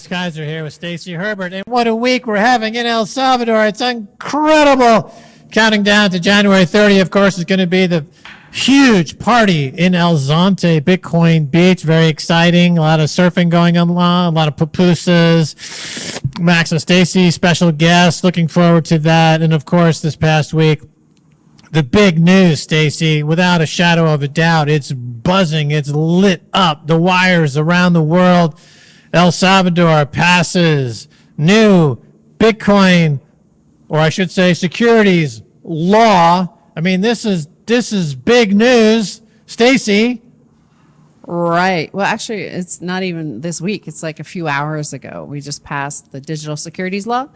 Kaiser here with Stacy Herbert. And what a week we're having in El Salvador. It's incredible. Counting down to January 30th, of course, is going to be the huge party in El Zonte, Bitcoin Beach. Very exciting. A lot of surfing going on, a lot of pupusas. Max and Stacy, special guests. Looking forward to that. And, of course, this past week, the big news, Stacy, without a shadow of a doubt, it's buzzing. It's lit up. The wires around the world. El Salvador passes new Bitcoin, or I should say securities law. I mean, this is big news. Stacy. Right. Well, actually, it's not even this week. It's like a few hours ago. We just passed the digital securities law.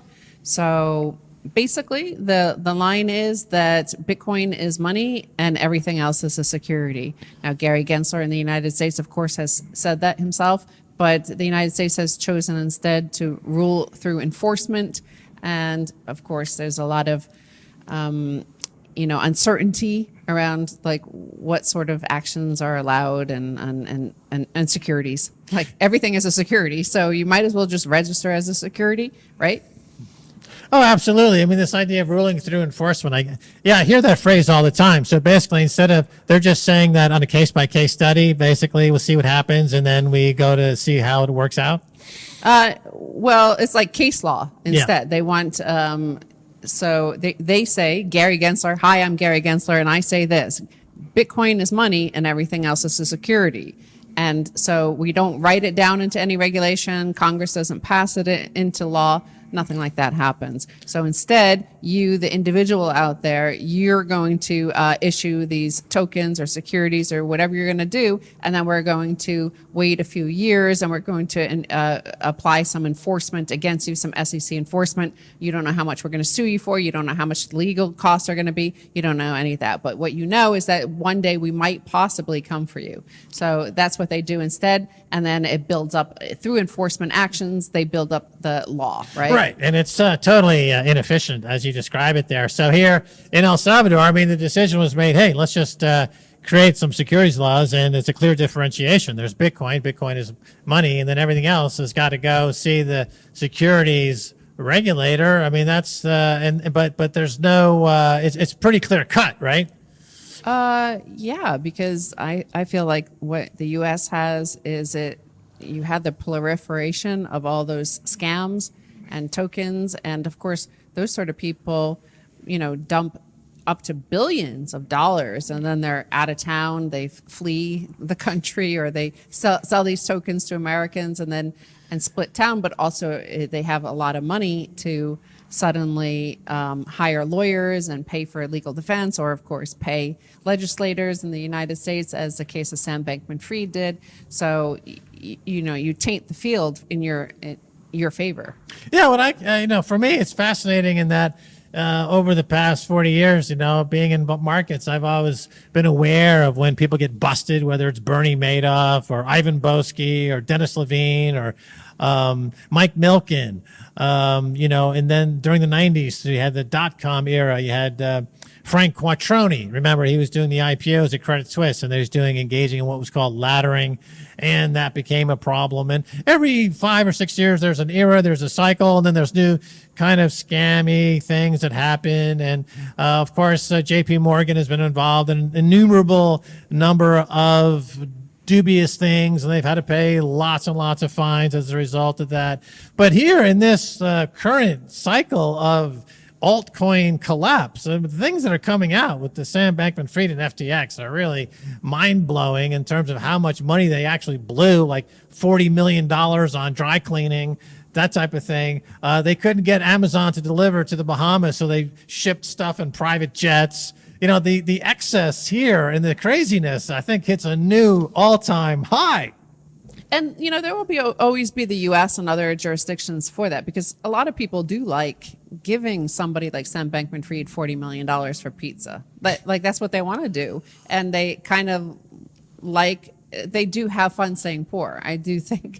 So basically, the line is that Bitcoin is money and everything else is a security. Now, Gary Gensler in the United States, of course, has said that himself, but the United States has chosen instead to rule through enforcement. And of course, there's a lot of, uncertainty around like what sort of actions are allowed and securities. Like everything is a security. So you might as well just register as a security, right? Oh, absolutely. I mean, this idea of ruling through enforcement, I hear that phrase all the time. So basically, instead of, they're just saying that on a case-by-case study, basically, we'll see what happens, and then we go to see how it works out? Well, it's like case law instead. Yeah. They want, so they say, Gary Gensler, hi, I'm Gary Gensler, and I say this, Bitcoin is money and everything else is a security. And so we don't write it down into any regulation. Congress doesn't pass it into law. Nothing like that happens. So instead, you, the individual out there, you're going to issue these tokens or securities or whatever you're going to do, and then we're going to wait a few years and we're going to apply some enforcement against you, some SEC enforcement. You don't know how much we're going to sue you for. You don't know how much legal costs are going to be. You don't know any of that. But what you know is that one day we might possibly come for you. So that's what they do instead, and then it builds up through enforcement actions. They build up the law, right? Right, and it's totally inefficient as you describe it there. So here in El Salvador, I mean, the decision was made, hey, let's just create some securities laws, and it's a clear differentiation. There's Bitcoin. Bitcoin is money, and then everything else has got to go see the securities regulator. I mean, that's but there's no. It's pretty clear cut, right? Yeah, because I feel like what the U.S. has is you had the proliferation of all those scams and tokens, and of course those sort of people, dump up to billions of dollars, and then they're out of town, they flee the country, or they sell these tokens to Americans and split town. But also they have a lot of money to suddenly hire lawyers and pay for legal defense, or of course pay legislators in the United States, as the case of Sam Bankman-Fried did. So you taint the field in your favor. Yeah, what for me, it's fascinating in that over the past 40 years, being in markets, I've always been aware of when people get busted, whether it's Bernie Madoff or Ivan Boesky or Dennis Levine or Mike Milken, and then during the 90s, you had the dot-com era. You had Frank Quattroni. Remember, he was doing the IPOs at Credit Suisse, and he was engaging in what was called laddering, and that became a problem. And every 5 or 6 years, there's an era, there's a cycle, and then there's new kind of scammy things that happen. And of course, JP Morgan has been involved in an innumerable number of dubious things, and they've had to pay lots and lots of fines as a result of that. But here in this current cycle of altcoin collapse, the things that are coming out with the Sam Bankman-Fried and FTX are really mind-blowing in terms of how much money they actually blew, like $40 million on dry cleaning, that type of thing. They couldn't get Amazon to deliver to the Bahamas, so they shipped stuff in private jets. The excess here and the craziness, I think, hits a new all-time high. And, there will always be the U.S. and other jurisdictions for that, because a lot of people do like giving somebody like Sam Bankman-Fried $40 million for pizza. But, that's what they want to do. And they kind of they do have fun saying poor. I do think,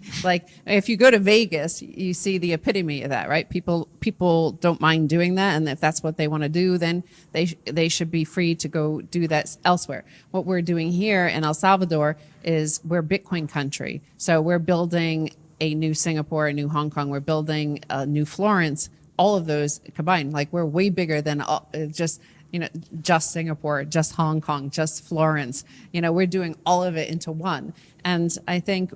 if you go to Vegas, you see the epitome of that, right? People don't mind doing that, and if that's what they want to do, then they should be free to go do that elsewhere. What we're doing here in El Salvador is we're Bitcoin country, so we're building a new Singapore, a new Hong Kong. We're building a new Florence. All of those combined, like we're way bigger than just Singapore, just Hong Kong, just Florence. We're doing all of it into one. And I think,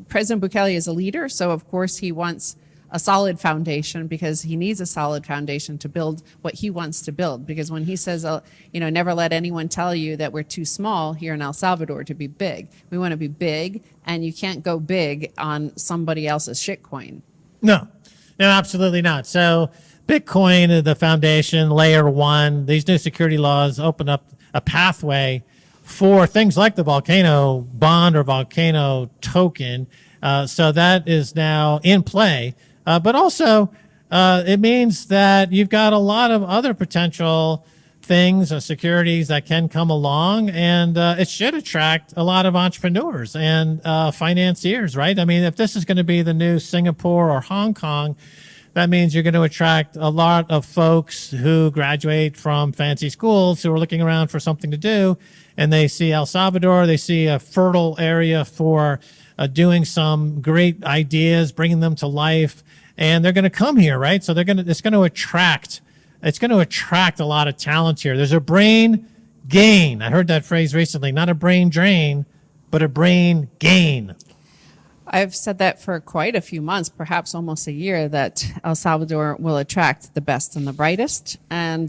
President Bukele is a leader, so of course he wants a solid foundation, because he needs a solid foundation to build what he wants to build. Because when he says, never let anyone tell you that we're too small here in El Salvador to be big. We want to be big, and you can't go big on somebody else's shitcoin. No, absolutely not. So Bitcoin, the foundation, layer one, these new security laws open up a pathway for things like the volcano bond or volcano token. So that is now in play. But also, it means that you've got a lot of other potential things, securities that can come along, and it should attract a lot of entrepreneurs and financiers, right? I mean, if this is going to be the new Singapore or Hong Kong, that means you're going to attract a lot of folks who graduate from fancy schools who are looking around for something to do, and they see El Salvador, they see a fertile area for doing some great ideas, bringing them to life, and they're going to come here, right? So it's going to attract a lot of talent here. There's a brain gain. I heard that phrase recently, not a brain drain, but a brain gain. I've said that for quite a few months, perhaps almost a year, that El Salvador will attract the best and the brightest. And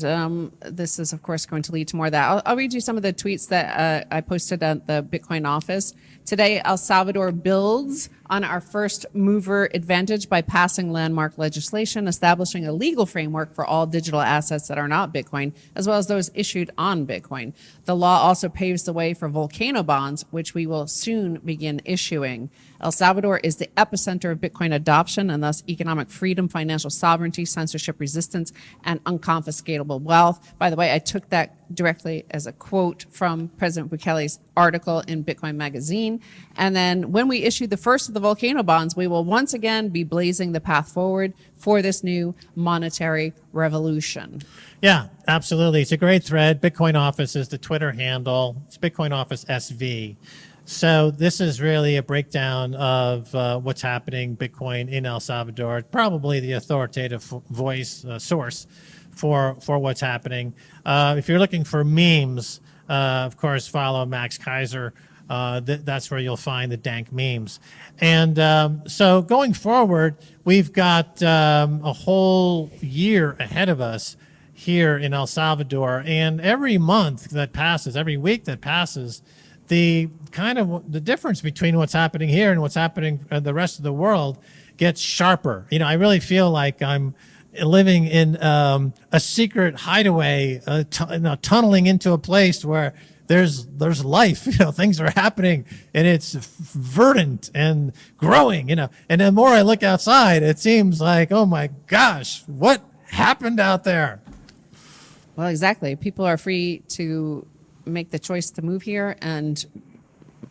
this is, of course, going to lead to more of that. I'll read you some of the tweets that I posted at the Bitcoin office. Today, El Salvador builds on our first mover advantage by passing landmark legislation, establishing a legal framework for all digital assets that are not Bitcoin, as well as those issued on Bitcoin. The law also paves the way for volcano bonds, which we will soon begin issuing. El Salvador is the epicenter of Bitcoin adoption and thus economic freedom, financial sovereignty, censorship resistance, and unconfiscatable wealth. By the way, I took that directly as a quote from President Bukele's article in Bitcoin Magazine. And then when we issue the first of the volcano bonds, we will once again be blazing the path forward for this new monetary revolution. Yeah, absolutely. It's a great thread. Bitcoin Office is the Twitter handle. It's Bitcoin Office SV. So this is really a breakdown of what's happening Bitcoin in El Salvador. Probably the authoritative voice source for what's happening. If you're looking for memes, of course, follow Max Kaiser. That's where you'll find the dank memes. And so going forward, we've got a whole year ahead of us here in El Salvador. And every month that passes, every week that passes, the difference between what's happening here and what's happening in the rest of the world gets sharper. I really feel like I'm living in a secret hideaway, tunneling into a place where there's life. Things are happening, and it's verdant and growing. And the more I look outside, it seems like, oh my gosh, what happened out there? Well, exactly. People are free to make the choice to move here and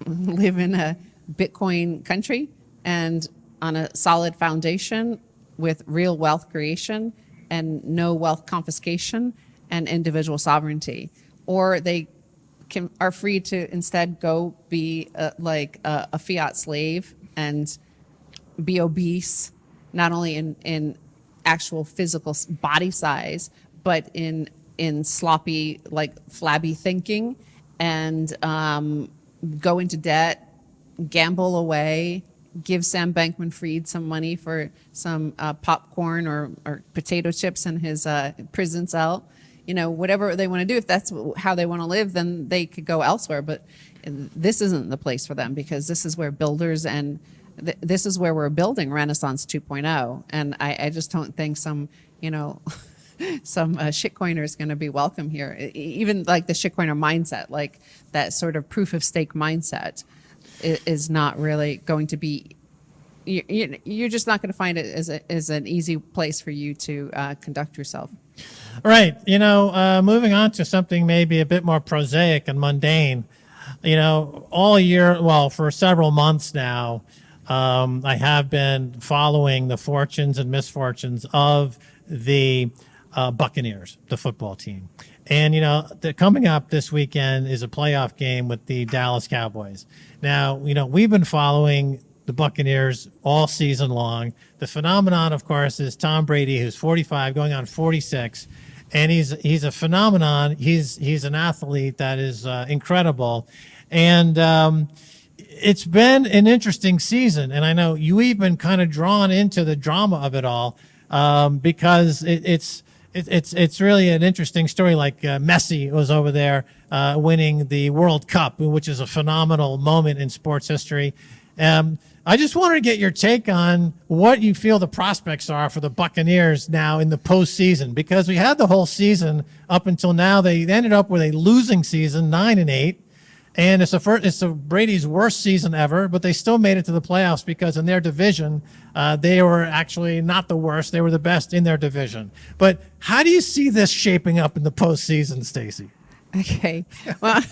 live in a Bitcoin country and on a solid foundation with real wealth creation and no wealth confiscation and individual sovereignty. Or they are free to instead go be like a fiat slave and be obese, not only in actual physical body size, but in sloppy, like flabby thinking, and go into debt, gamble away, give Sam Bankman-Fried some money for some popcorn or potato chips in his prison cell. Whatever they want to do, if that's how they want to live, then they could go elsewhere. But this isn't the place for them, because this is where builders and this is where we're building Renaissance 2.0. And I just don't think some shitcoiner is going to be welcome here. Even like the shitcoiner mindset, like that sort of proof of stake mindset, is not really going to be. You're just not going to find it as an easy place for you to conduct yourself. Right. Moving on to something maybe a bit more prosaic and mundane. All year, well, for several months now, I have been following the fortunes and misfortunes of the Buccaneers, the football team. And, coming up this weekend is a playoff game with the Dallas Cowboys. Now, we've been following the Buccaneers all season long. The phenomenon, of course, is Tom Brady, who's 45, going on 46. And he's a phenomenon. He's an athlete that is incredible. And it's been an interesting season. And I know you've been kind of drawn into the drama of it all because it's really an interesting story. Like Messi was over there winning the World Cup, which is a phenomenal moment in sports history. I just wanted to get your take on what you feel the prospects are for the Buccaneers now in the postseason, because we had the whole season up until now. They ended up with a losing season, 9-8. And it's Brady's worst season ever, but they still made it to the playoffs because in their division, they were actually not the worst. They were the best in their division. But how do you see this shaping up in the postseason, Stacy? Okay. Well,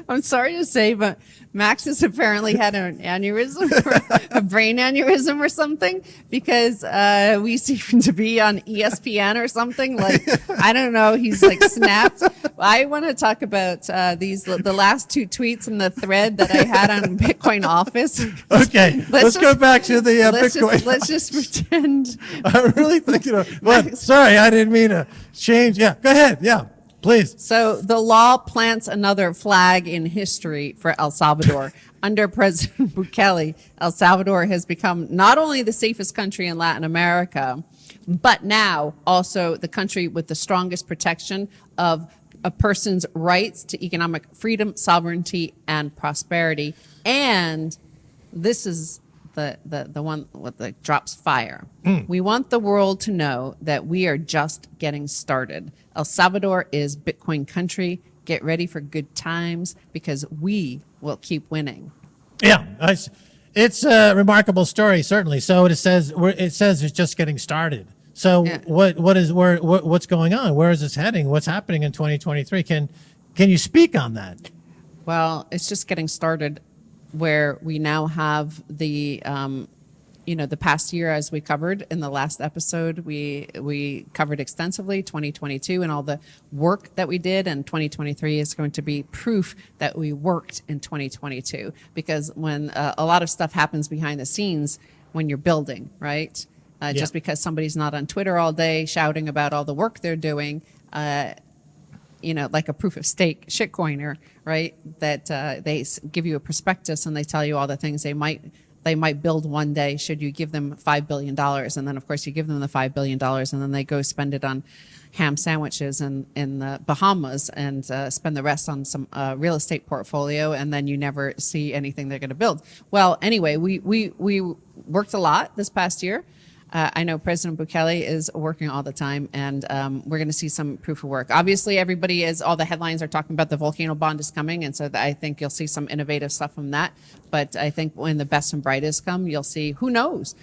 I'm sorry to say, but Max has apparently had an aneurysm, a brain aneurysm or something, because we seem to be on ESPN or something. Like, I don't know, he's like snapped. I want to talk about the last two tweets in the thread that I had on Bitcoin Office. Okay, let's go back to the Bitcoin. Let's just pretend. I'm really thinking of, well, sorry, I didn't mean to change. Yeah, go ahead. Yeah. Please. So the law plants another flag in history for El Salvador. Under President Bukele, El Salvador has become not only the safest country in Latin America, but now also the country with the strongest protection of a person's rights to economic freedom, sovereignty, and prosperity. And this is the one with the drops fire. We want the world to know that we are just getting started. El Salvador is Bitcoin country. Get ready for good times because we will keep winning. Yeah, it's a remarkable story, certainly. So it says it's just getting started. So yeah. What's going on? Where is this heading? What's happening in 2023? Can you speak on that? Well, it's just getting started, where we now have the past year, as we covered in the last episode, we covered extensively 2022 and all the work that we did, and 2023 is going to be proof that we worked in 2022, because when a lot of stuff happens behind the scenes when you're building, right? Yeah. Just because somebody's not on Twitter all day shouting about all the work they're doing, like a proof of stake shitcoiner, right? That they give you a prospectus and they tell you all the things they might build one day should you give them $5 billion. And then, of course, you give them the $5 billion and then they go spend it on ham sandwiches in the Bahamas and spend the rest on some real estate portfolio, and then you never see anything they're going to build. Well, anyway, we worked a lot this past year. I know President Bukele is working all the time, and we're going to see some proof of work. Obviously, all the headlines are talking about the volcano bond is coming, and so I think you'll see some innovative stuff from that. But I think when the best and brightest come, you'll see, who knows,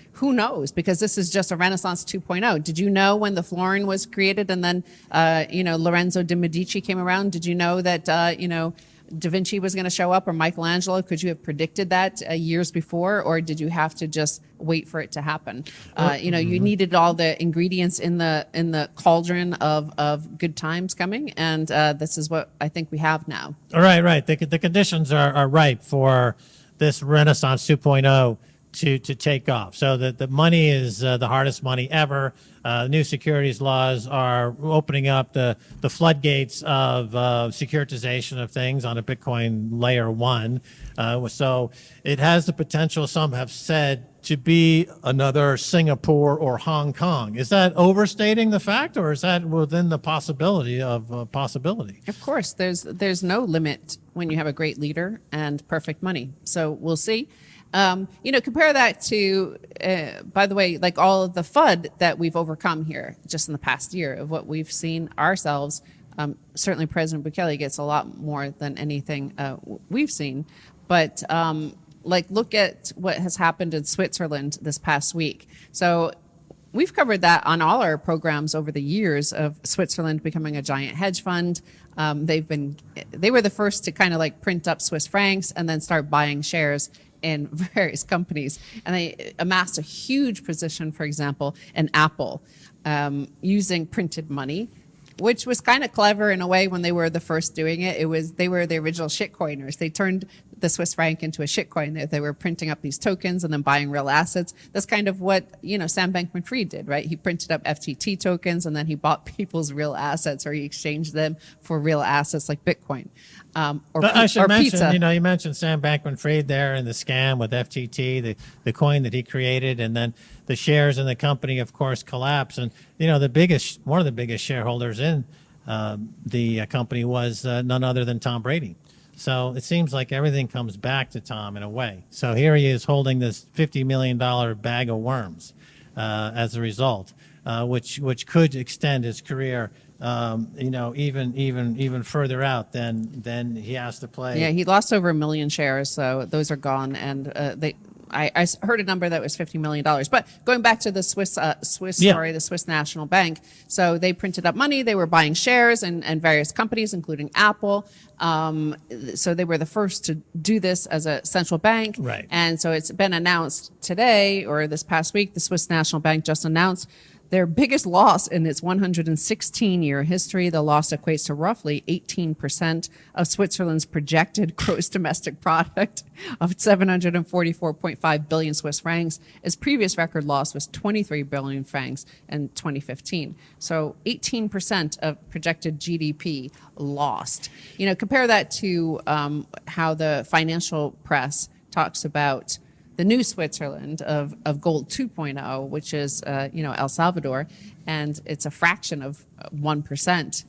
because this is just a Renaissance 2.0. Did you know when the florin was created and then, Lorenzo de Medici came around? Did you know that, Da Vinci was going to show up, or Michelangelo? Could you have predicted that years before, or did you have to just wait for it to happen? You needed all the ingredients in the cauldron of good times coming, and this is what I think we have now. Right. The conditions are ripe for this Renaissance 2.0 to take off. So the money is the hardest money ever. New securities laws are opening up the floodgates of securitization of things on a Bitcoin layer 1. So it has the potential, some have said, to be another Singapore or Hong Kong. Is that overstating the fact, or is that within the possibility of possibility? Of course, there's no limit when you have a great leader and perfect money. So we'll see. Compare that to, by the way, like all of the FUD that we've overcome here just in the past year of what we've seen ourselves. Certainly President Bukele gets a lot more than anything we've seen. But look at what has happened in Switzerland this past week. So we've covered that on all our programs over the years of Switzerland becoming a giant hedge fund. They were the first to kind of like print up Swiss francs and then start buying shares in various companies. And they amassed a huge position, for example, in Apple, using printed money, which was kind of clever in a way when they were the first doing it. They were the original shitcoiners. They turned the Swiss franc into a shitcoin. They were printing up these tokens and then buying real assets. That's kind of what, Sam Bankman-Fried did, right? He printed up FTT tokens and then he bought people's real assets, or he exchanged them for real assets like Bitcoin. But I should mention, pizza. you mentioned Sam Bankman-Fried there and the scam with FTT, the coin that he created, and then the shares in the company, of course, collapsed. And one of the biggest shareholders in the company was none other than Tom Brady. So it seems like everything comes back to Tom in a way. So here he is holding this $50 million bag of worms as a result, which could extend his career even further out than he has to play. Yeah, he lost over 1 million shares, so those are gone. And I heard a number that was $50 million. But going back to the Swiss story, the Swiss National Bank. So they printed up money. They were buying shares in various companies, including Apple. So they were the first to do this as a central bank. Right. And so it's been announced today, or this past week, the Swiss National Bank just announced their biggest loss in its 116-year history. The loss equates to roughly 18% of Switzerland's projected gross domestic product of 744.5 billion Swiss francs. Its previous record loss was 23 billion francs in 2015. So 18% of projected GDP lost. Compare that to how the financial press talks about the new Switzerland of gold 2.0, which is, El Salvador, and it's a fraction of 1%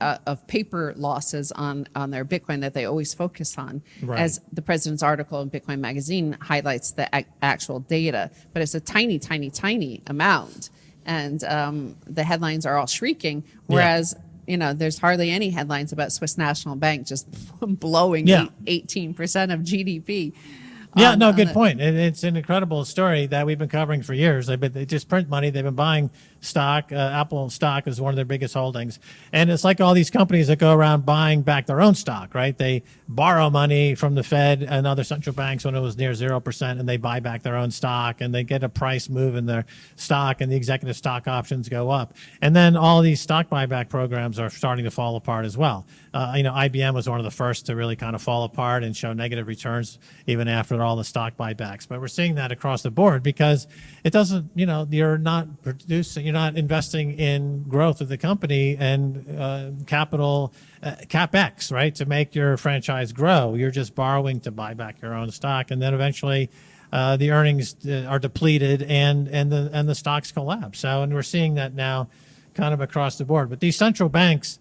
of paper losses on their Bitcoin that they always focus on, right, as the president's article in Bitcoin Magazine highlights the actual data. But it's a tiny, tiny, tiny amount. And the headlines are all shrieking, whereas there's hardly any headlines about Swiss National Bank just blowing 18% of GDP. Yeah, no, good point. It's an incredible story that we've been covering for years. They just print money. They've been buying stock. Apple stock is one of their biggest holdings. And it's like all these companies that go around buying back their own stock, right? They borrow money from the Fed and other central banks when it was near 0%, and they buy back their own stock, and they get a price move in their stock, and the executive stock options go up. And then all these stock buyback programs are starting to fall apart as well. IBM was one of the first to really kind of fall apart and show negative returns even after all the stock buybacks. But we're seeing that across the board because it doesn't, you're not investing in growth of the company and capital, CapEx, right, to make your franchise grow. You're just borrowing to buy back your own stock. And then eventually the earnings are depleted and the stocks collapse. So, and we're seeing that now kind of across the board. But these central banks,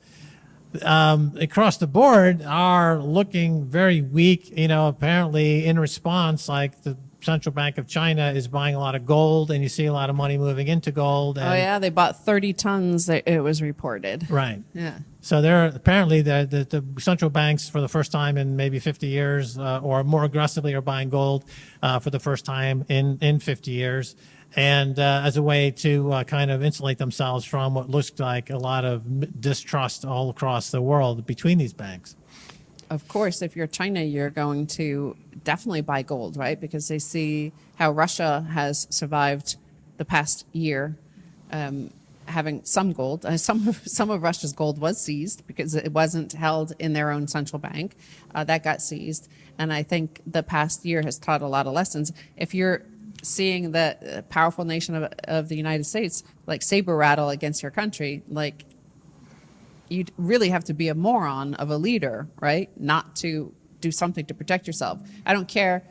across the board are looking very weak, apparently in response, like the Central Bank of China is buying a lot of gold, and you see a lot of money moving into gold. And, they bought 30 tons, it was reported. Right. Yeah. So they're apparently the central banks for the first time in maybe 50 years or more aggressively are buying gold for the first time in 50 years. And as a way to kind of insulate themselves from what looks like a lot of distrust all across the world between these banks. Of course, if you're China, you're going to definitely buy gold, right? Because they see how Russia has survived the past year, having some gold. Some of Russia's gold was seized because it wasn't held in their own central bank. That got seized. And I think the past year has taught a lot of lessons. If you're seeing the powerful nation of the United States like saber rattle against your country, like you'd really have to be a moron of a leader, right? Not to do something to protect yourself. I don't care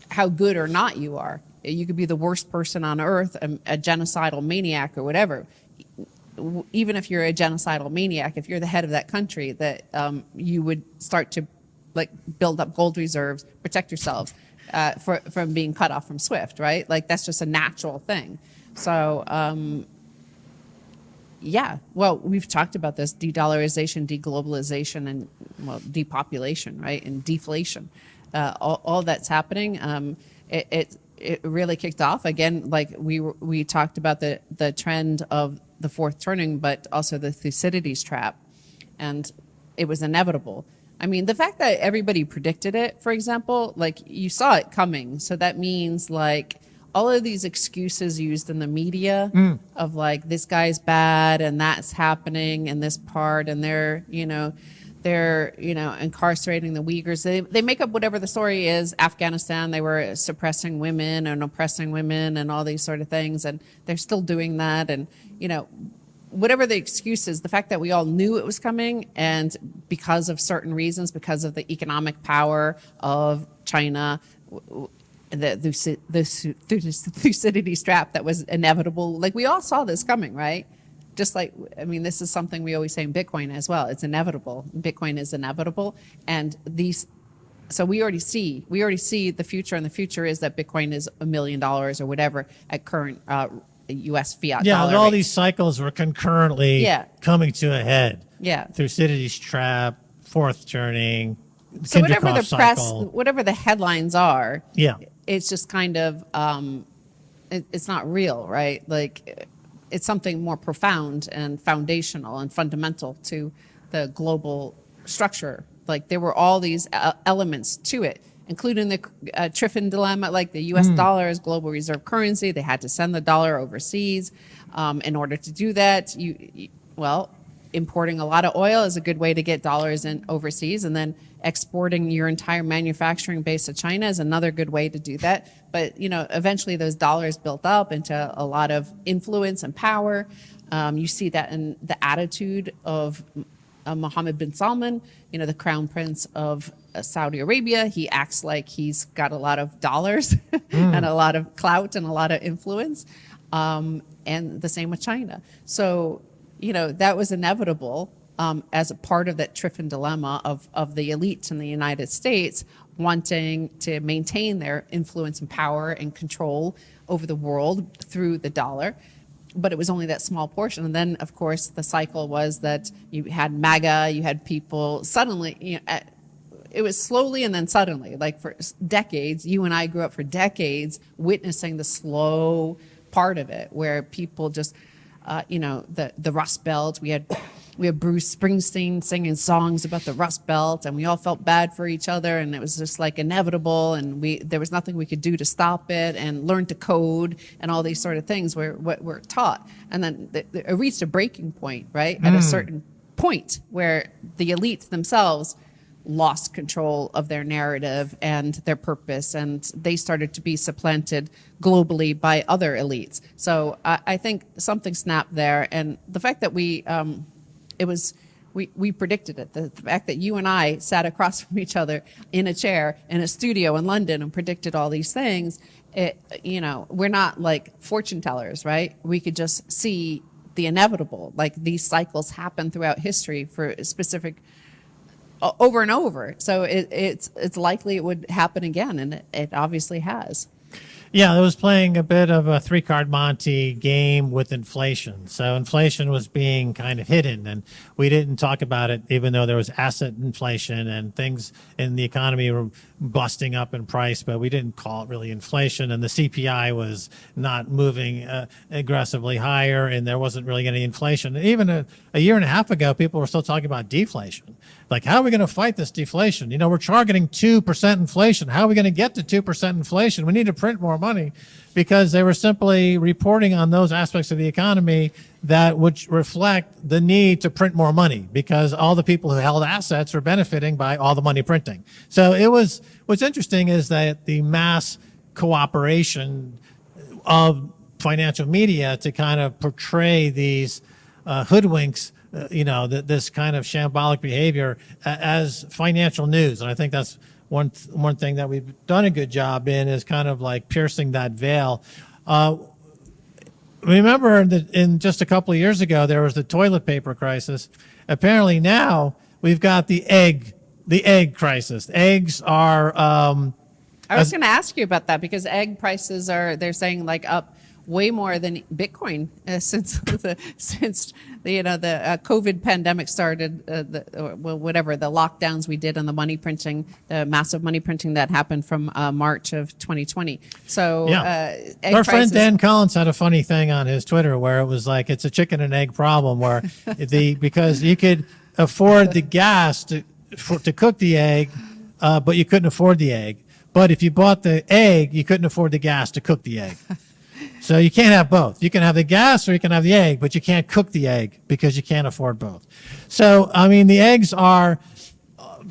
how good or not you are. You could be the worst person on earth, a genocidal maniac or whatever. Even if you're a genocidal maniac, if you're the head of that country, that you would start to like build up gold reserves, protect yourself from being cut off from SWIFT, right? Like that's just a natural thing. So, well, we've talked about this de-dollarization, de-globalization, and depopulation, right? And deflation. All that's happening. it really kicked off again. Like we talked about the trend of the fourth turning, but also the Thucydides trap, and it was inevitable. I mean, the fact that everybody predicted it, for example, like you saw it coming. So that means like all of these excuses used in the media of like this guy's bad and that's happening in this part, and they're incarcerating the Uyghurs. They make up whatever the story is. Afghanistan, they were suppressing women and oppressing women and all these sort of things, and they're still doing that. And whatever the excuses, the fact that we all knew it was coming, and because of certain reasons, because of the economic power of China, the Thucydides trap that was inevitable. Like we all saw this coming, right? Just like, I mean, this is something we always say in Bitcoin as well. It's inevitable. Bitcoin is inevitable. And so we already see the future, and the future is that Bitcoin is $1 million or whatever at current U.S. fiat dollar all rates. these cycles were concurrently coming to a head. Yeah. Thucydides trap, fourth turning, So whatever the Kinderhoff press, cycle. whatever the headlines are, Yeah. it's just kind of, it's not real, right? Like it's something more profound and foundational and fundamental to the global structure. Like there were all these elements to it, including the Triffin dilemma, like the U.S. dollar is global reserve currency. They had to send the dollar overseas. In order to do that, importing a lot of oil is a good way to get dollars in overseas, and then exporting your entire manufacturing base to China is another good way to do that. But eventually those dollars built up into a lot of influence and power. You see that in the attitude of Mohammed bin Salman, the crown prince of Saudi Arabia. He acts like he's got a lot of dollars and a lot of clout and a lot of influence. And the same with China. So, that was inevitable as a part of that Triffin dilemma of the elites in the United States wanting to maintain their influence and power and control over the world through the dollar. But it was only that small portion. And then, of course, the cycle was that you had MAGA, you had people suddenly, it was slowly and then suddenly, like for decades, you and I grew up for decades witnessing the slow part of it where people just, the Rust Belt, we had Bruce Springsteen singing songs about the Rust Belt, and we all felt bad for each other, and it was just like inevitable, and there was nothing we could do to stop it, and learn to code and all these sort of things were what we're taught. And then it reached a breaking point, right? At a certain point where the elites themselves lost control of their narrative and their purpose, and they started to be supplanted globally by other elites. So I think something snapped there, and the fact that we predicted it. The fact that you and I sat across from each other in a chair in a studio in London and predicted all these things, we're not like fortune tellers, right? We could just see the inevitable. Like these cycles happen throughout history for specific over and over. So it's likely it would happen again, and it obviously has. Yeah, it was playing a bit of a three-card Monte game with inflation. So inflation was being kind of hidden, and we didn't talk about it, even though there was asset inflation and things in the economy were busting up in price, but we didn't call it really inflation. And the CPI was not moving aggressively higher, and there wasn't really any inflation. Even a year and a half ago, people were still talking about deflation. Like, how are we going to fight this deflation? We're targeting 2% inflation. How are we going to get to 2% inflation? We need to print more money, because they were simply reporting on those aspects of the economy that would reflect the need to print more money, because all the people who held assets were benefiting by all the money printing. So what's interesting is that the mass cooperation of financial media to kind of portray these hoodwinks, this kind of shambolic behavior as financial news. And I think that's one thing that we've done a good job in, is kind of like piercing that veil. Remember that in just a couple of years ago, there was the toilet paper crisis. Apparently now we've got the egg crisis. Eggs are, I was going to ask you about that, because egg prices they're saying like up way more than Bitcoin since the COVID pandemic started. Whatever the lockdowns we did on the money printing, the massive money printing that happened from March of 2020. So egg our friend prices- Dan Collins had a funny thing on his Twitter where it was like it's a chicken and egg problem where because you could afford the gas to cook the egg, but you couldn't afford the egg. But if you bought the egg, you couldn't afford the gas to cook the egg. So you can't have both. You can have the gas or you can have the egg, but you can't cook the egg because you can't afford both. So, I mean, the eggs are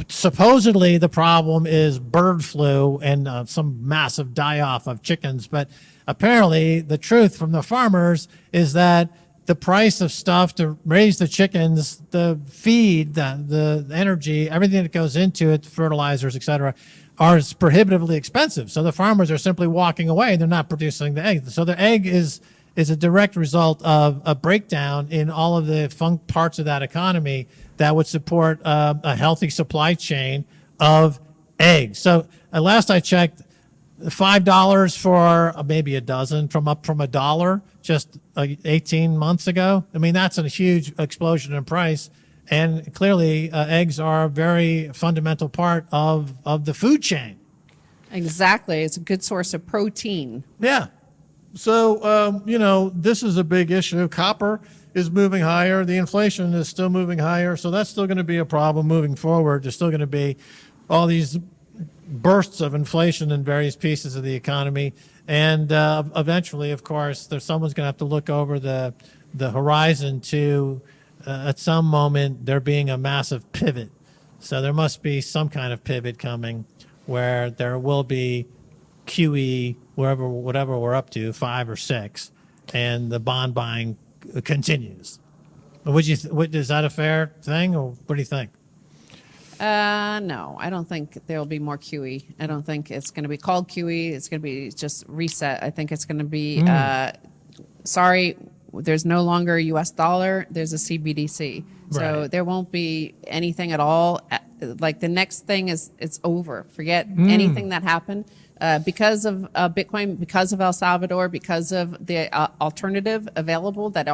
supposedly the problem is bird flu and some massive die-off of chickens. But apparently the truth from the farmers is that the price of stuff to raise the chickens, the feed, the energy, everything that goes into it, fertilizers, et cetera, are prohibitively expensive. So the farmers are simply walking away. They're not producing the egg. So the egg is a direct result of a breakdown in all of the parts of that economy that would support a healthy supply chain of eggs. So last I checked, $5 for maybe a dozen from $1 just 18 months ago. I mean, that's a huge explosion in price. And clearly, eggs are a very fundamental part of the food chain. Exactly. It's a good source of protein. Yeah. So, this is a big issue. Copper is moving higher. The inflation is still moving higher. So that's still going to be a problem moving forward. There's still going to be all these bursts of inflation in various pieces of the economy. And eventually, of course, someone's going to have to look over the horizon to at some moment there being a massive pivot. So there must be some kind of pivot coming where there will be QE, whatever we're up to, 5 or 6, and the bond buying continues. Is that a fair thing, or what do you think? No, I don't think there will be more QE. I don't think it's going to be called QE. It's going to be just reset. I think it's going to be, sorry, there's no longer a U.S. dollar. There's a CBDC. So Right. there won't be anything at all. Like the next thing is it's over. Forget anything that happened. Because of Bitcoin, because of El Salvador, because of the alternative available that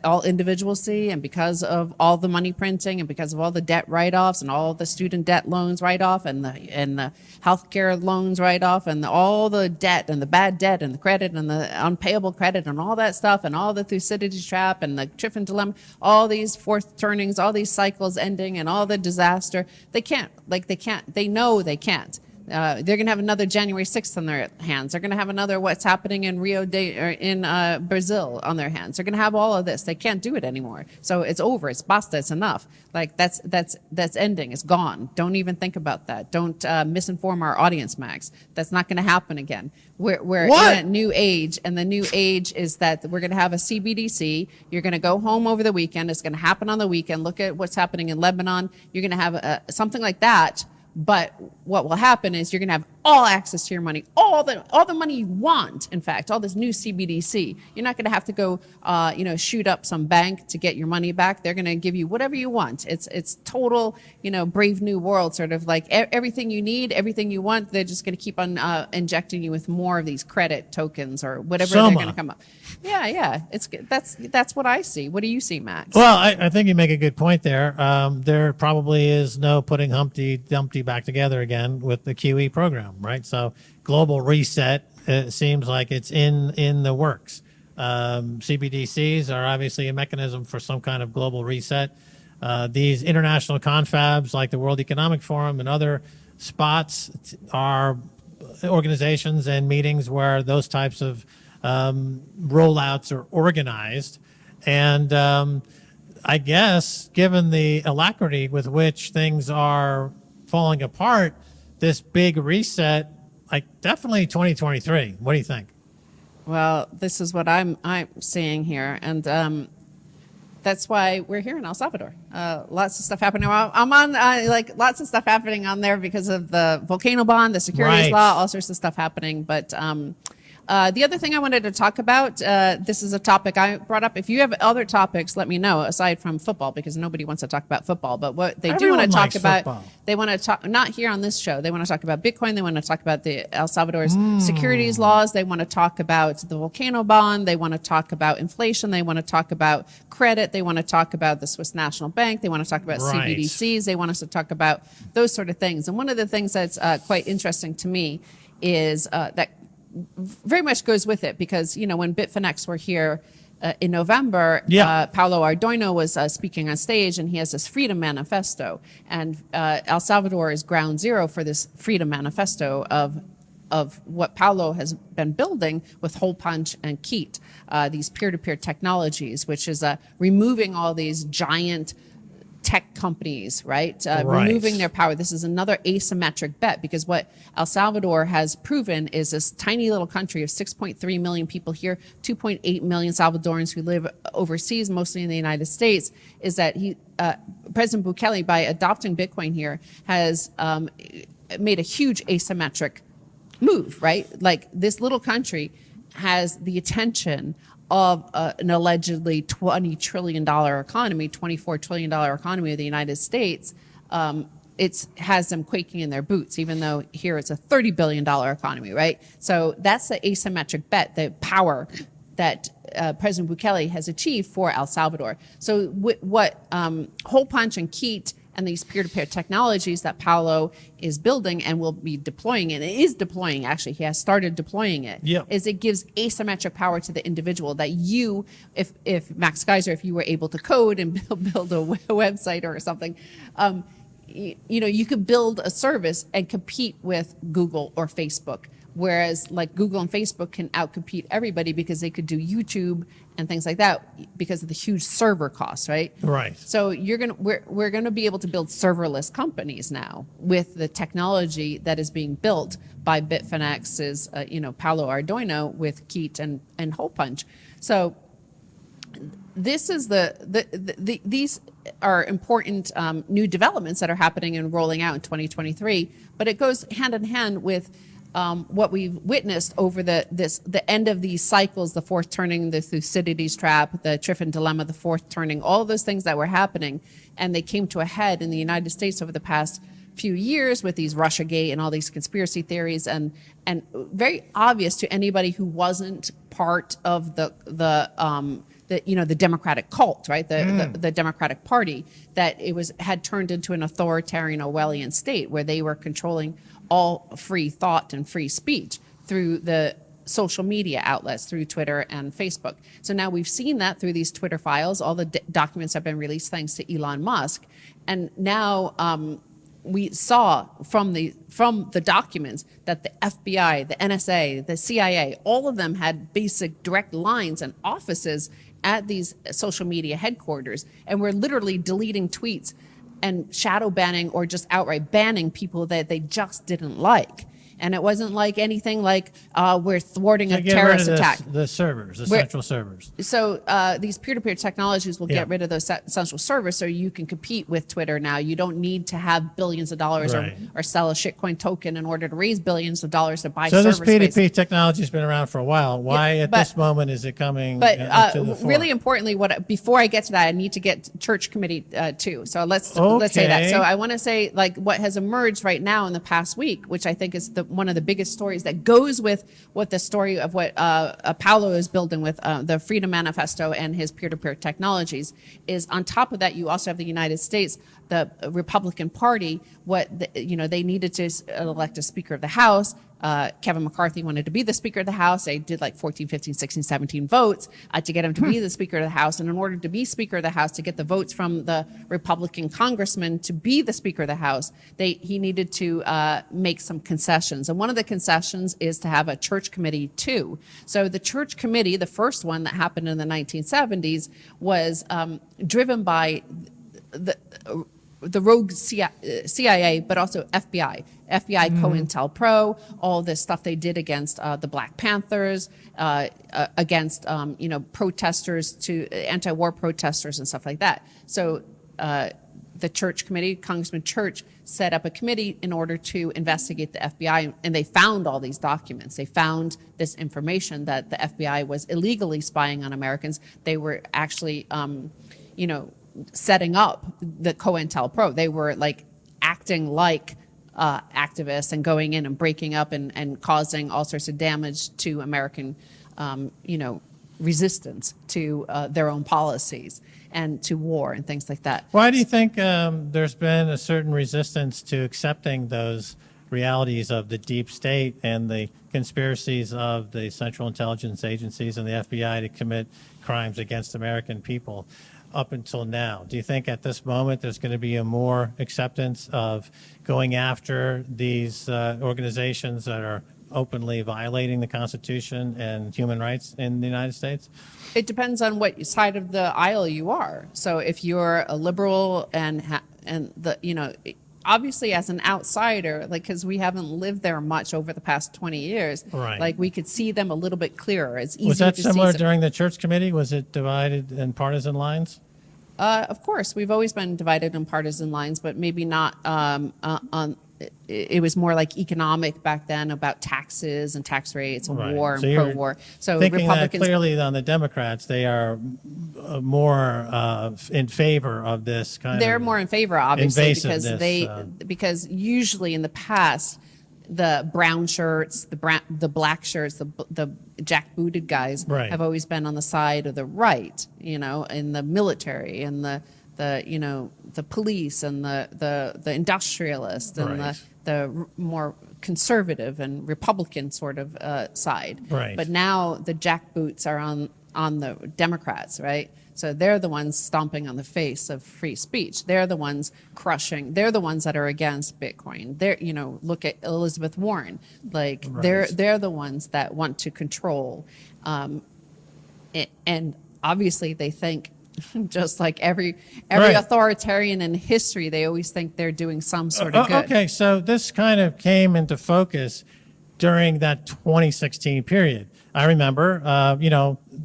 all individuals see, and because of all the money printing, and because of all the debt write-offs, and all the student debt loans write-off, and the healthcare loans write-off, and all the debt, and the bad debt, and the credit, and the unpayable credit, and all that stuff, and all the Thucydides trap, and the Triffin dilemma, all these fourth turnings, all these cycles ending, and all the disaster. They know they can't. They're going to have another January 6th on their hands. They're going to have another what's happening in Brazil on their hands. They're going to have all of this. They can't do it anymore. So it's over. It's basta. It's enough. Like that's ending. It's gone. Don't even think about that. Don't misinform our audience, Max. That's not going to happen again. We're in a new age, and the new age is that we're going to have a CBDC. You're going to go home over the weekend. It's going to happen on the weekend. Look at what's happening in Lebanon. You're going to have something like that. But what will happen is you're going to have all access to your money, all the money you want. In fact, all this new CBDC. You're not going to have to go, shoot up some bank to get your money back. They're going to give you whatever you want. It's total, brave new world, sort of like everything you need, everything you want. They're just going to keep on injecting you with more of these credit tokens or whatever they're going to come up. Yeah. That's what I see. What do you see, Max? Well, I think you make a good point there. There probably is no putting Humpty Dumpty back together again with the QE program, right? So global reset, it seems like it's in the works. CBDCs are obviously a mechanism for some kind of global reset. These international confabs like the World Economic Forum and other spots are organizations and meetings where those types of rollouts are organized. And I guess given the alacrity with which things are falling apart, this big reset, like definitely 2023. What do you think? Well, this is what I'm seeing here, and that's why we're here in El Salvador. Lots of stuff happening. I'm on lots of stuff happening on there because of the volcano bond, the securities Right. law, all sorts of stuff happening. But The other thing I wanted to talk about, this is a topic I brought up. If you have other topics, let me know, aside from football, because nobody wants to talk about football. But what they do want to Everyone talk likes about, football. they want to talk, not here on this show, they want to talk about Bitcoin. They want to talk about the El Salvador's securities laws. They want to talk about the volcano bond. They want to talk about inflation. They want to talk about credit. They want to talk about the Swiss National Bank. They want to talk about Right. CBDCs. They want us to talk about those sort of things. And one of the things that's quite interesting to me is that very much goes with it, because, you know, when Bitfinex were here in November, Yeah. Paulo Ardoino was speaking on stage, and he has this freedom manifesto. And El Salvador is ground zero for this freedom manifesto of what Paulo has been building with Hole Punch and Keat, these peer-to-peer technologies, which is removing all these giant tech companies, right? Right. Removing their power. This is another asymmetric bet, because what El Salvador has proven is this tiny little country of 6.3 million people here, 2.8 million Salvadorans who live overseas, mostly in the United States, is that President Bukele, by adopting Bitcoin here, has made a huge asymmetric move, right? Like, this little country has the attention of an allegedly $20 trillion economy, $24 trillion economy of the United States. It has them quaking in their boots, even though here it's a $30 billion economy, right? So that's the asymmetric bet, the power that President Bukele has achieved for El Salvador. So what Hole Punch and Keat and these peer-to-peer technologies that Paulo is building and will be deploying, and is deploying, actually, he has started deploying it, Yep. is it gives asymmetric power to the individual, that you, if Max Geyser, if you were able to code and build a website or something, you know, you could build a service and compete with Google or Facebook. Whereas, like, Google and Facebook can outcompete everybody because they could do YouTube and things like that because of the huge server costs, right? Right. So we're gonna be able to build serverless companies now with the technology that is being built by Bitfinex's, Paulo Ardoino with Keat and Hole Punch. So this is these are important new developments that are happening and rolling out in 2023, but it goes hand in hand with what we've witnessed over the end of these cycles, the fourth turning, the Thucydides trap, the Triffin dilemma, the fourth turning, all of those things that were happening, and they came to a head in the United States over the past few years with these Russiagate and all these conspiracy theories, and very obvious to anybody who wasn't part of the Democratic cult, right? The Democratic Party, that had turned into an authoritarian Orwellian state where they were controlling all free thought and free speech through the social media outlets, through Twitter and Facebook. So now we've seen that through these Twitter files. All the documents have been released thanks to Elon Musk, and now we saw from the documents that the FBI, the NSA, the CIA, all of them had basic direct lines and offices at these social media headquarters, and we're literally deleting tweets and shadow banning or just outright banning people that they just didn't like. And it wasn't like anything like we're thwarting a terrorist attack. The servers, the central servers. So these peer-to-peer technologies will get rid of those central servers, so you can compete with Twitter now. You don't need to have billions of dollars or sell a shitcoin token in order to raise billions of dollars to buy server space. So this P2P technology has been around for a while. Why at this moment is it coming to the fore? Really importantly, before I get to that, I need to get church committee too. So let's say that. So I want to say, like, what has emerged right now in the past week, which I think is one of the biggest stories that goes with what the story of what Paulo is building with the Freedom Manifesto and his peer-to-peer technologies, is on top of that, you also have the United States, the Republican Party, they needed to elect a Speaker of the House. Kevin McCarthy wanted to be the Speaker of the House. They did like 14, 15, 16, 17 votes to get him to be the Speaker of the House. And in order to be Speaker of the House, to get the votes from the Republican congressman to be the Speaker of the House, he needed to make some concessions. And one of the concessions is to have a church committee too. So the church committee, the first one that happened in the 1970s, was driven by the rogue CIA, but also FBI COINTELPRO, all this stuff they did against the Black Panthers, against protesters, to anti-war protesters and stuff like that. So the Church committee, Congressman Church, set up a committee in order to investigate the FBI, and they found all these documents. They found this information that the FBI was illegally spying on Americans. They were actually, setting up the COINTELPRO. They were like acting like activists and going in and breaking up and causing all sorts of damage to American, resistance to their own policies and to war and things like that. Why do you think there's been a certain resistance to accepting those realities of the deep state and the conspiracies of the Central Intelligence Agencies and the FBI to commit crimes against American people up until now? Do you think at this moment there's going to be a more acceptance of going after these organizations that are openly violating the Constitution and human rights in the United States? It depends on what side of the aisle you are. So if you're a liberal obviously as an outsider, like, because we haven't lived there much over the past 20 years, right, like we could see them a little bit clearer. It's easy. Was that to similar see during the Church Committee? Was it divided in partisan lines? Of course, we've always been divided on partisan lines, but maybe not it was more like economic back then, about taxes and tax rates and Right. war So and you're pro-war. So thinking Republicans that clearly on the Democrats, they are more in favor of this kind they're of more in favor, obviously, because invasiveness, because usually in the past, the brown shirts, the black shirts, the jackbooted guys Right. have always been on the side of the right, in the military and the police and the industrialists and Right. the more conservative and Republican sort of side. Right. But now the jackboots are on the Democrats, right? So they're the ones stomping on the face of free speech. They're the ones crushing. They're the ones that are against Bitcoin. They're, look at Elizabeth Warren. Like Right. they're the ones that want to control. And obviously they think, just like every Right. authoritarian in history, they always think they're doing some sort of good. Okay, so this kind of came into focus during that 2016 period. I remember,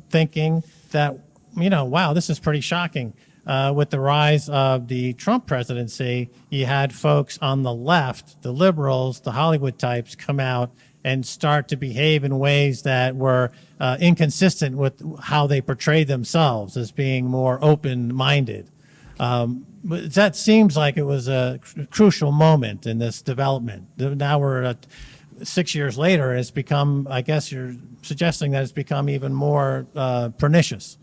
thinking that, wow, this is pretty shocking. With the rise of the Trump presidency, you had folks on the left, the liberals, the Hollywood types, come out and start to behave in ways that were inconsistent with how they portrayed themselves as being more open-minded. But that seems like it was a crucial moment in this development. Now we're at 6 years later, it's become, I guess you're suggesting that it's become even more pernicious.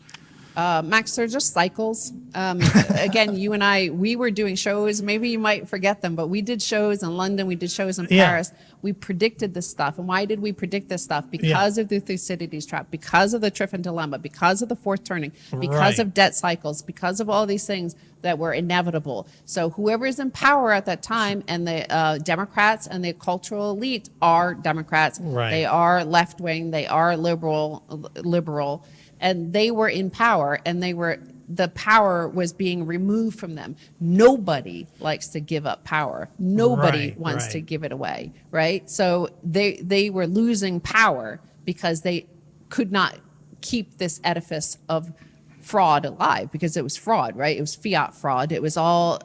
Max, they're just cycles. Again, you and I, we were doing shows. Maybe you might forget them, but we did shows in London. We did shows in Yeah. Paris. We predicted this stuff. And why did we predict this stuff? Because of the Thucydides trap, because of the Triffin dilemma, because of the fourth turning, because Right. of debt cycles, because of all these things that were inevitable. So whoever is in power at that time, and the Democrats and the cultural elite are Democrats. Right. They are left wing. They are liberal. And they were in power, and the power was being removed from them. Nobody likes to give up power. Nobody Right, wants right. to give it away, right? So they were losing power because they could not keep this edifice of fraud alive, because it was fraud, right? It was fiat fraud. It was all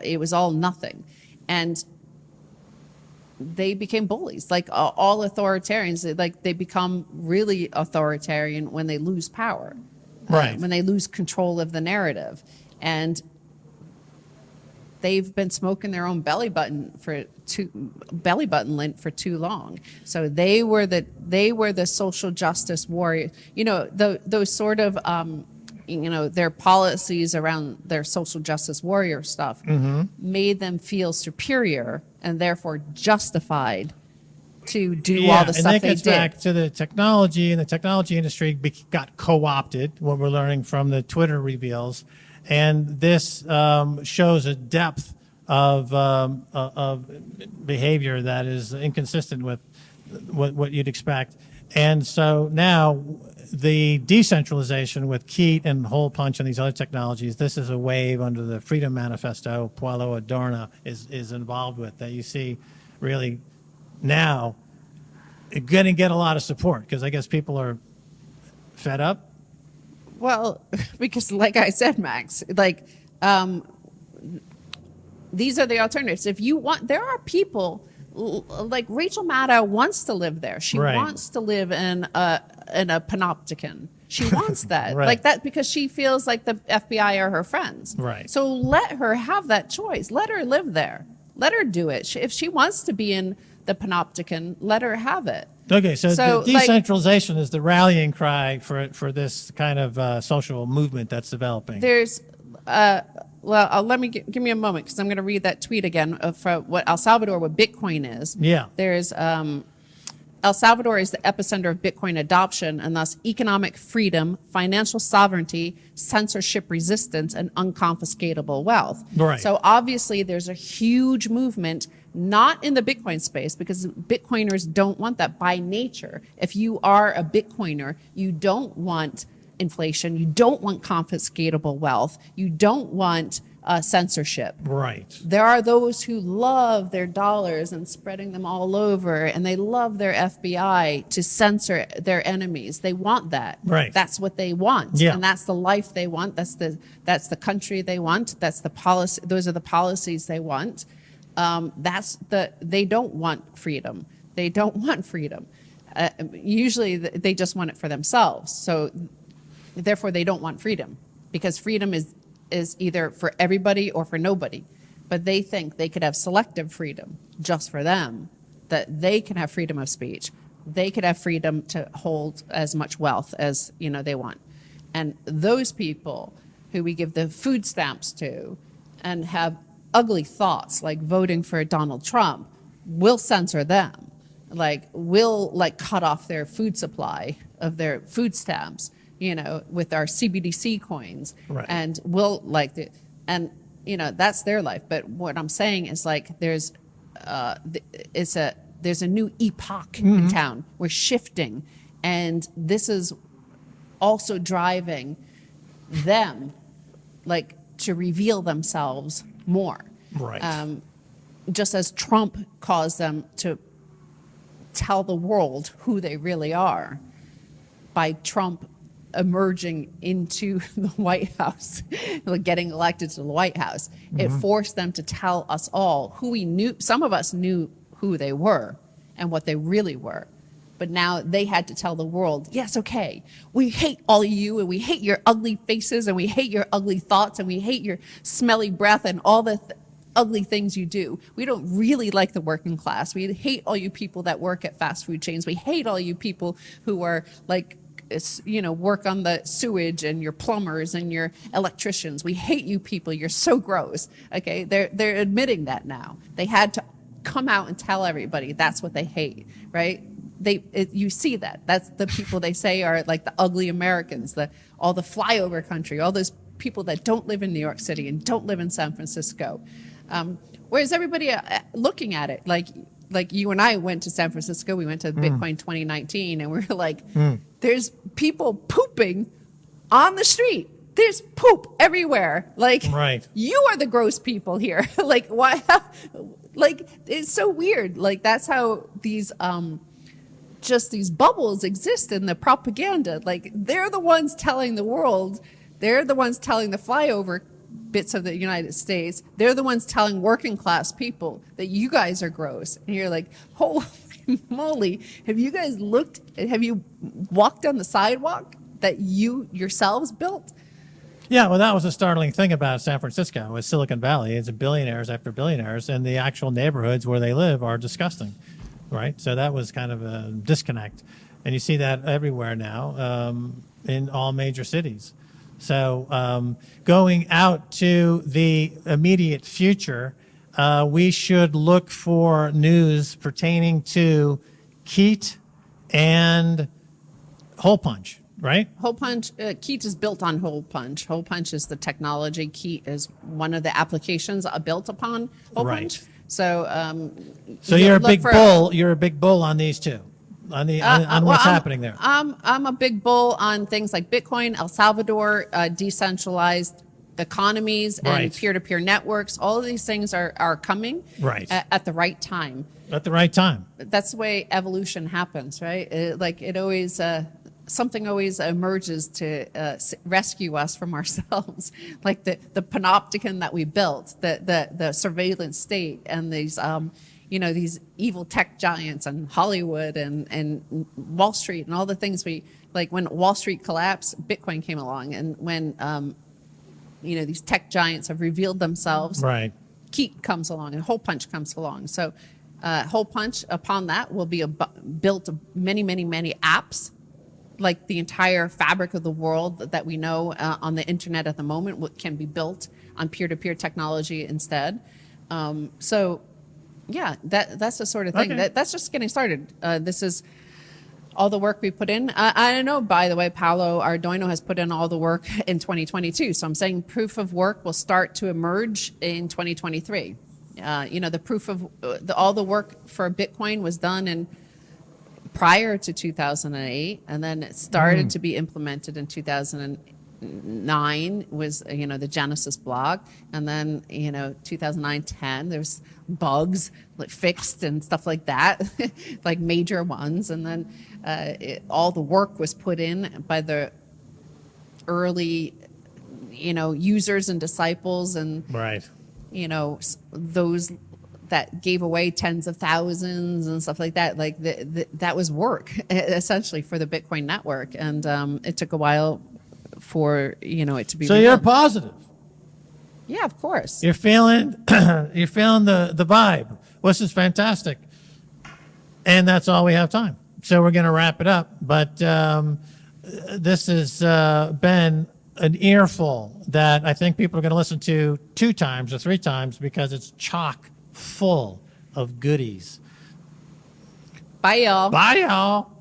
nothing. And they became bullies, like all authoritarians. Like they become really authoritarian when they lose power, Right. when they lose control of the narrative, and they've been smoking their own belly button lint for too long. So they were the social justice warrior. Those sort of their policies around their social justice warrior stuff made them feel superior and therefore justified to do all the stuff and that they gets did. back to the technology, and the technology industry got co-opted, what we're learning from the Twitter reveals. And this shows a depth of behavior that is inconsistent with what you'd expect. And so now the decentralization with Keat and Hole Punch and these other technologies, this is a wave under the Freedom Manifesto Paulo Adorno is involved with, that you see really now going to get a lot of support, because I guess people are fed up. Well, because like I said, Max, these are the alternatives. If you want, there are people like Rachel Maddow wants to live there. She Right. wants to live in a panopticon. She wants that, Right. like that, because she feels like the FBI are her friends. Right. So let her have that choice. Let her live there. Let her do it. If she wants to be in the panopticon, let her have it. Okay, so So, the decentralization is the rallying cry for this kind of social movement that's developing. There's, let me give me a moment because I'm going to read that tweet again of what El Salvador, what Bitcoin is. Yeah. There's El Salvador is the epicenter of Bitcoin adoption and thus economic freedom, financial sovereignty, censorship resistance, and unconfiscatable wealth. Right. So obviously there's a huge movement, not in the Bitcoin space, because Bitcoiners don't want that by nature. If you are a Bitcoiner, you don't want inflation, you don't want confiscatable wealth, you don't want censorship. Right. There are those who love their dollars and spreading them all over, and they love their FBI to censor their enemies. They want that. Right. That's what they want. Yeah. And that's the life they want. That's the country they want. That's the policy. Those are the policies they want. They don't want freedom. They don't want freedom. Usually they just want it for themselves. So therefore they don't want freedom, because freedom is either for everybody or for nobody. But they think they could have selective freedom just for them, that they can have freedom of speech. They could have freedom to hold as much wealth as they want. And those people who we give the food stamps to and have ugly thoughts like voting for Donald Trump, will censor them, will cut off their food supply of their food stamps, with our CBDC coins. Right. And that's their life. But what I'm saying is there's a new epoch in town. We're shifting, and this is also driving them to reveal themselves more. Right. Just as Trump caused them to tell the world who they really are by Trump emerging into the White House, getting elected to the White House. It forced them to tell us all who we knew. Some of us knew who they were and what they really were. But now they had to tell the world, yes, okay, we hate all of you, and we hate your ugly faces, and we hate your ugly thoughts, and we hate your smelly breath and all the ugly things you do. We don't really like the working class. We hate all you people that work at fast food chains. We hate all you people who are work on the sewage, and your plumbers and your electricians. We hate you people. You're so gross. Okay, they're admitting that now. They had to come out and tell everybody that's what they hate, right? You see that. That's the people they say are the ugly Americans, all the flyover country, all those people that don't live in New York City and don't live in San Francisco. Whereas everybody looking at it, like you and I went to San Francisco, we went to Bitcoin 2019, and we're there's people pooping on the street. There's poop everywhere. Right. You are the gross people here. Why? It's so weird. That's how these these bubbles exist in the propaganda. They're the ones telling the world. They're the ones telling the flyover bits of the United States. They're the ones telling working class people that you guys are gross. And you're like, holy moly, have you guys have you walked on the sidewalk that you yourselves built? Yeah, well, that was a startling thing about San Francisco, with Silicon Valley. It's billionaires after billionaires, and the actual neighborhoods where they live are disgusting, right? So that was kind of a disconnect. And you see that everywhere now in all major cities. So going out to the immediate future, we should look for news pertaining to Keat and Hole Punch, right? Hole Punch, Keat is built on Hole Punch. Hole Punch is the technology. Keat is one of the applications built upon Hole Right. Punch. So, you're a big bull. You're a big bull on these two, on what's happening there. I'm a big bull on things like Bitcoin, El Salvador, decentralized economies, and Right. peer-to-peer networks. All of these things are coming Right. at the right time. At the right time. That's the way evolution happens, right? It always something always emerges to rescue us from ourselves, like the panopticon that we built, the surveillance state, and these these evil tech giants and Hollywood and Wall Street and all the things we like. When Wall Street collapsed, Bitcoin came along, and when these tech giants have revealed themselves, Right. Keat comes along and Hole Punch comes along. So Hole Punch, upon that, will be built many, many, many apps, like the entire fabric of the world that we know on the internet at the moment can be built on peer-to-peer technology instead. So yeah, that's the sort of thing. Okay. That's just getting started. This is all the work we put in. I know, by the way, Paolo Ardoino has put in all the work in 2022. So I'm saying proof of work will start to emerge in 2023. The proof of all the work for Bitcoin was done in prior to 2008, and then it started to be implemented in 2009 was the Genesis block, and then 2009-10 there's bugs like fixed and stuff like that, like major ones, and then all the work was put in by the early users and disciples, and Right. those that gave away tens of thousands and stuff like that. Like that was work essentially for the Bitcoin network, and it took a while for it to be. So real. you're positive. Yeah, of course. You're feeling the vibe, which is fantastic. And that's all we have time. So we're going to wrap it up. But this has been an earful that I think people are going to listen to 2 times or 3 times because it's chock full of goodies. Bye, y'all. Bye, y'all.